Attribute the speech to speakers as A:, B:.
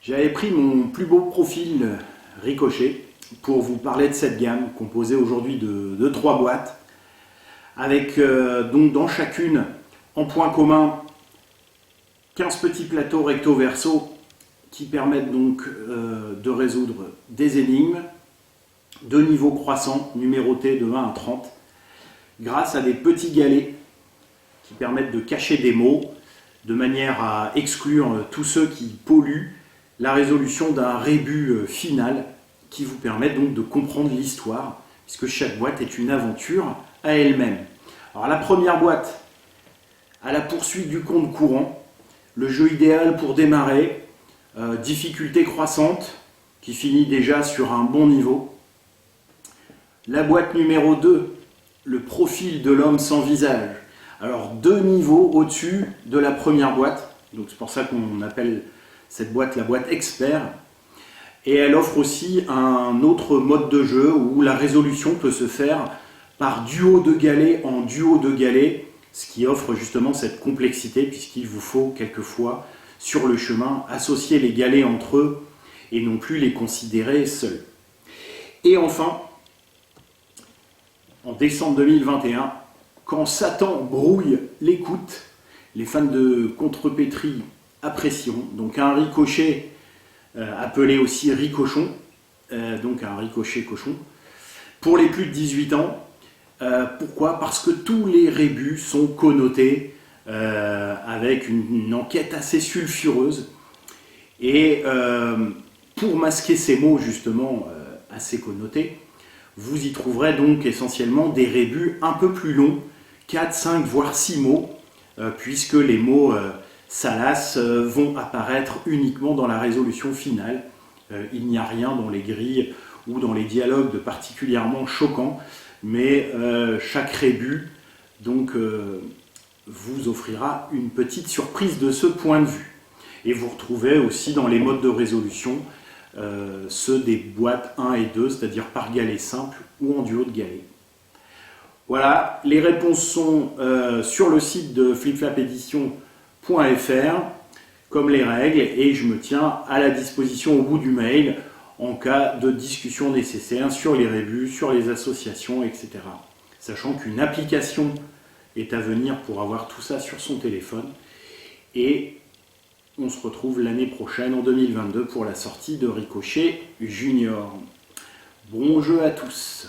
A: J'avais pris mon plus beau profil Ricochet pour vous parler de cette gamme composée aujourd'hui de 3 boîtes avec donc dans chacune en point commun 15 petits plateaux recto verso qui permettent donc de résoudre des énigmes de niveau croissant numérotés de 1 à 30 grâce à des petits galets qui permettent de cacher des mots de manière à exclure tous ceux qui polluent la résolution d'un rébus final qui vous permet donc de comprendre l'histoire, puisque chaque boîte est une aventure à elle-même. Alors la première boîte, à la poursuite du compte courant, le jeu idéal pour démarrer, difficulté croissante, qui finit déjà sur un bon niveau. La boîte numéro 2, le profil de l'homme sans visage. Alors 2 niveaux au-dessus de la première boîte, donc c'est pour ça qu'on appelle cette boîte la boîte expert. Et elle offre aussi un autre mode de jeu où la résolution peut se faire par duo de galets en duo de galets, ce qui offre justement cette complexité puisqu'il vous faut quelquefois sur le chemin associer les galets entre eux et non plus les considérer seuls. Et enfin, en décembre 2021, quand Satan brouille l'écoute, les fans de contrepétrie apprécieront. Donc un ricochet appelé aussi ricochon, donc un ricochet cochon, pour les plus de 18 ans. Pourquoi ? Parce que tous les rébus sont connotés avec une enquête assez sulfureuse. Et pour masquer ces mots justement assez connotés, vous y trouverez donc essentiellement des rébus un peu plus longs, 4, 5, voire 6 mots, puisque les mots salaces vont apparaître uniquement dans la résolution finale. Il n'y a rien dans les grilles ou dans les dialogues de particulièrement choquant, mais chaque rébut donc, vous offrira une petite surprise de ce point de vue. Et vous retrouvez aussi dans les modes de résolution ceux des boîtes 1 et 2, c'est-à-dire par galet simple ou en duo de galets. Voilà, les réponses sont sur le site de flipflapédition.fr, comme les règles, et je me tiens à la disposition au bout du mail en cas de discussion nécessaire sur les rébus, sur les associations, etc. Sachant qu'une application est à venir pour avoir tout ça sur son téléphone. Et on se retrouve l'année prochaine, en 2022, pour la sortie de Ricochet Junior. Bon jeu à tous!